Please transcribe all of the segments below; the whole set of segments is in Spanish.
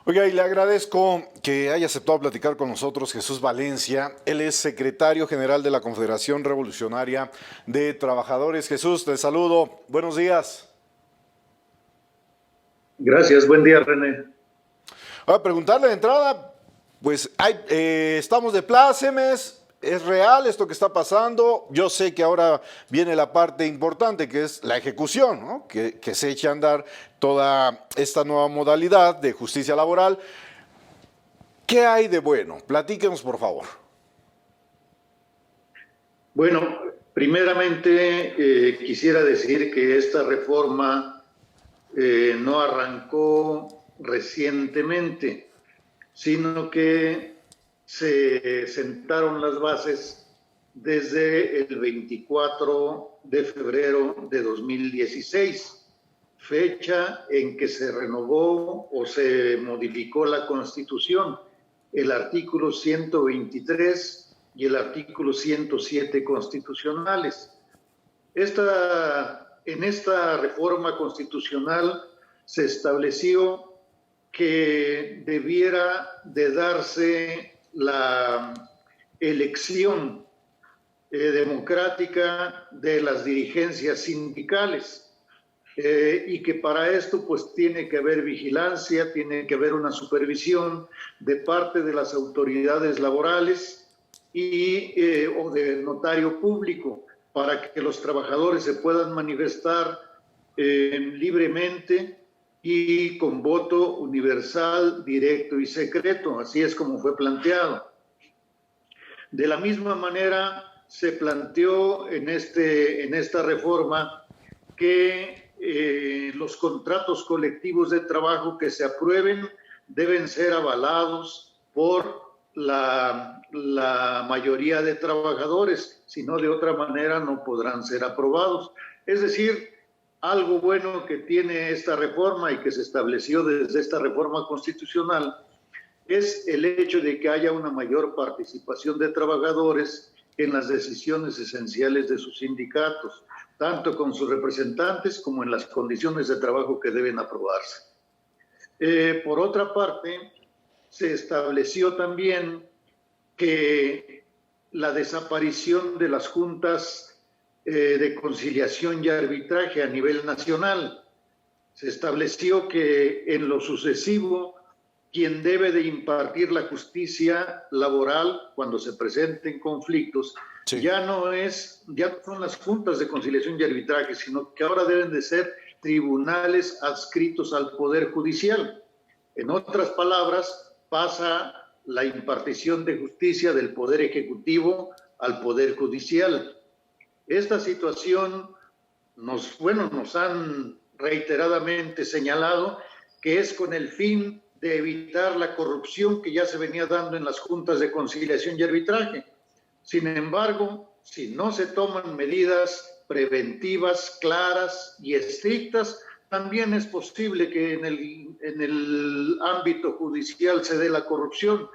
Oiga, y le agradezco que haya aceptado platicar con nosotros Jesús Valencia. Él es secretario general de la Confederación Revolucionaria de Trabajadores. Jesús, te saludo. Buenos días. Gracias, buen día, René. Voy a preguntarle de entrada, pues estamos de plácemes. ¿Es real esto que está pasando? Yo sé que ahora viene la parte importante, que es la ejecución, ¿no? Que se eche a andar toda esta nueva modalidad de justicia laboral. ¿Qué hay de bueno? Platíquenos, por favor. Bueno, primeramente quisiera decir que esta reforma no arrancó recientemente, sino que se sentaron las bases desde el 24 de febrero de 2016, fecha en que se renovó o se modificó la Constitución, el artículo 123 y el artículo 107 constitucionales. En esta reforma constitucional se estableció que debiera de darse la elección democrática de las dirigencias sindicales y que para esto pues tiene que haber vigilancia, tiene que haber una supervisión de parte de las autoridades laborales o del notario público para que los trabajadores se puedan manifestar libremente y con voto universal, directo y secreto. Así es como fue planteado. De la misma manera, se planteó en esta reforma que los contratos colectivos de trabajo que se aprueben deben ser avalados por la mayoría de trabajadores, si no de otra manera no podrán ser aprobados. Es decir, algo bueno que tiene esta reforma y que se estableció desde esta reforma constitucional es el hecho de que haya una mayor participación de trabajadores en las decisiones esenciales de sus sindicatos, tanto con sus representantes como en las condiciones de trabajo que deben aprobarse. Por otra parte, se estableció también que la desaparición de las juntas de conciliación y arbitraje a nivel nacional. Se estableció que en lo sucesivo, quien debe de impartir la justicia laboral cuando se presenten conflictos, sí, ya no son las juntas de conciliación y arbitraje, sino que ahora deben de ser tribunales adscritos al Poder Judicial. En otras palabras, pasa la impartición de justicia del Poder Ejecutivo al Poder Judicial. Esta situación nos han reiteradamente señalado que es con el fin de evitar la corrupción que ya se venía dando en las juntas de conciliación y arbitraje. Sin embargo, si no se toman medidas preventivas, claras y estrictas, también es posible que en el ámbito judicial se dé la corrupción.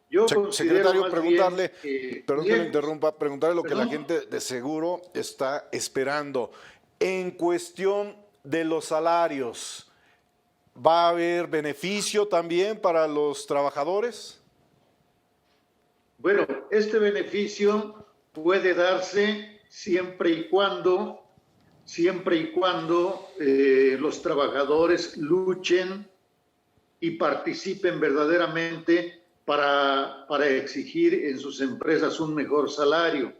Yo secretario, preguntarle, perdón que lo interrumpa, preguntarle lo que la gente de seguro está esperando. En cuestión de los salarios, ¿va a haber beneficio también para los trabajadores? Bueno, este beneficio puede darse siempre y cuando los trabajadores luchen y participen verdaderamente para exigir en sus empresas un mejor salario.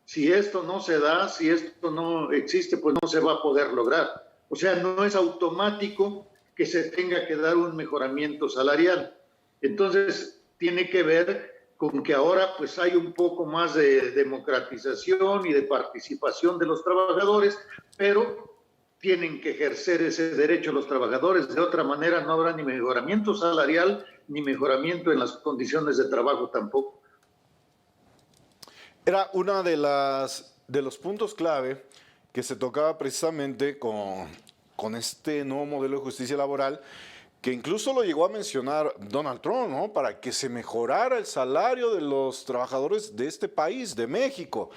Si esto no se da, si esto no existe, pues no se va a poder lograr. O sea, no es automático que se tenga que dar un mejoramiento salarial. Entonces, tiene que ver con que ahora pues hay un poco más de democratización y de participación de los trabajadores, pero tienen que ejercer ese derecho los trabajadores. De otra manera no habrá ni mejoramiento salarial ni mejoramiento en las condiciones de trabajo tampoco. Era una de los puntos clave que se tocaba precisamente con este nuevo modelo de justicia laboral, que incluso lo llegó a mencionar Donald Trump, ¿no? Para que se mejorara el salario de los trabajadores de este país, de México.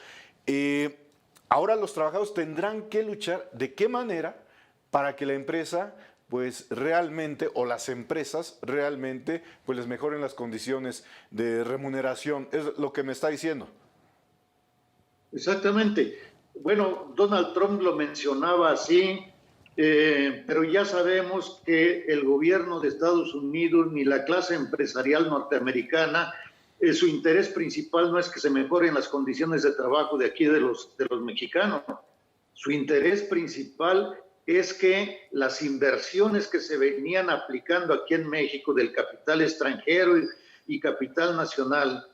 Ahora los trabajadores tendrán que luchar de qué manera para que la empresa pues realmente, o las empresas realmente, pues les mejoren las condiciones de remuneración. Es lo que me está diciendo. Exactamente. Bueno, Donald Trump lo mencionaba así, pero ya sabemos que el gobierno de Estados Unidos ni la clase empresarial norteamericana, su interés principal no es que se mejoren las condiciones de trabajo de aquí de los mexicanos. Su interés principal es que las inversiones que se venían aplicando aquí en México del capital extranjero y capital nacional,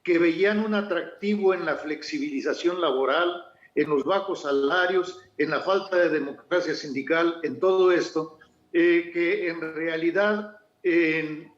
que veían un atractivo en la flexibilización laboral, en los bajos salarios, en la falta de democracia sindical, en todo esto, que en realidad en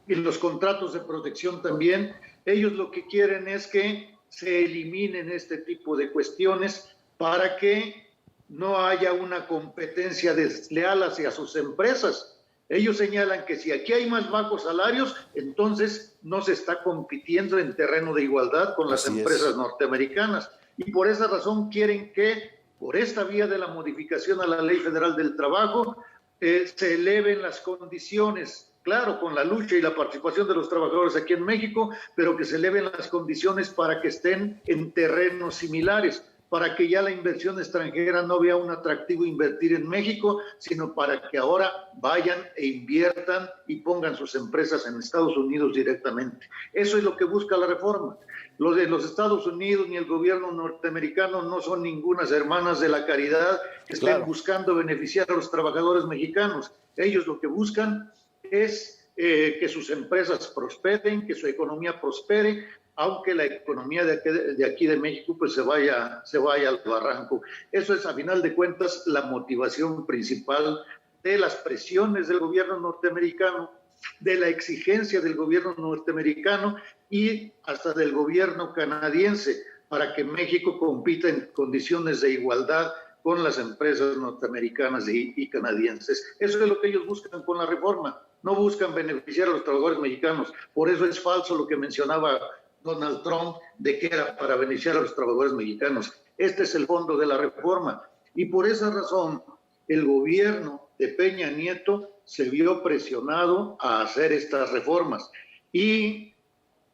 los contratos de protección también, ellos lo que quieren es que se eliminen este tipo de cuestiones para que no haya una competencia desleal hacia sus empresas. Ellos señalan que si aquí hay más bajos salarios, entonces no se está compitiendo en terreno de igualdad con las empresas norteamericanas. Y por esa razón quieren que, por esta vía de la modificación a la Ley Federal del Trabajo, se eleven las condiciones, claro, con la lucha y la participación de los trabajadores aquí en México, pero que se eleven las condiciones para que estén en terrenos similares, para que ya la inversión extranjera no vea un atractivo invertir en México, sino para que ahora vayan e inviertan y pongan sus empresas en Estados Unidos directamente. Eso es lo que busca la reforma. Los de los Estados Unidos ni el gobierno norteamericano no son ningunas hermanas de la caridad que estén buscando beneficiar a los trabajadores mexicanos. Ellos lo que buscan es que sus empresas prosperen, que su economía prospere, aunque la economía de aquí de México pues se vaya al barranco. Eso es, a final de cuentas, la motivación principal de las presiones del gobierno norteamericano, de la exigencia del gobierno norteamericano y hasta del gobierno canadiense para que México compita en condiciones de igualdad con las empresas norteamericanas y canadienses. Eso es lo que ellos buscan con la reforma. No buscan beneficiar a los trabajadores mexicanos. Por eso es falso lo que mencionaba Donald Trump de que era para beneficiar a los trabajadores mexicanos. Este es el fondo de la reforma. Y por esa razón, el gobierno de Peña Nieto se vio presionado a hacer estas reformas. Y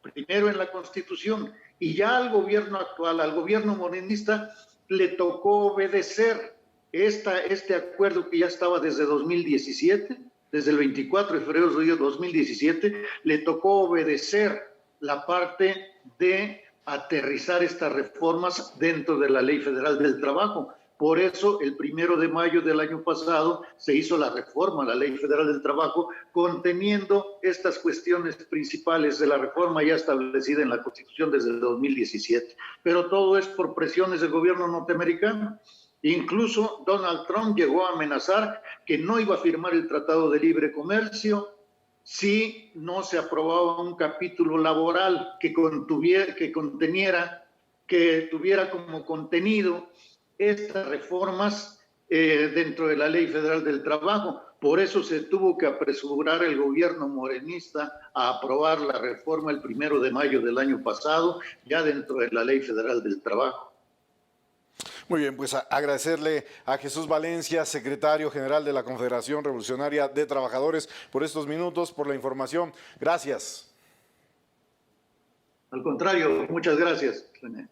primero en la Constitución, y ya al gobierno actual, al gobierno morenista, le tocó obedecer este acuerdo que ya estaba desde 2017, desde el 24 de febrero de 2017, le tocó obedecer la parte de aterrizar estas reformas dentro de la Ley Federal del Trabajo. Por eso, el 1 de mayo del año pasado se hizo la reforma a la Ley Federal del Trabajo, conteniendo estas cuestiones principales de la reforma ya establecida en la Constitución desde el 2017. Pero todo es por presiones del gobierno norteamericano. Incluso Donald Trump llegó a amenazar que no iba a firmar el Tratado de Libre Comercio si no se aprobaba un capítulo laboral que tuviera como contenido estas reformas dentro de la Ley Federal del Trabajo. Por eso se tuvo que apresurar el gobierno morenista a aprobar la reforma el 1 de mayo del año pasado, ya dentro de la Ley Federal del Trabajo. Muy bien, pues agradecerle a Jesús Valencia, secretario general de la Confederación Revolucionaria de Trabajadores, por estos minutos, por la información. Gracias. Al contrario, muchas gracias, René.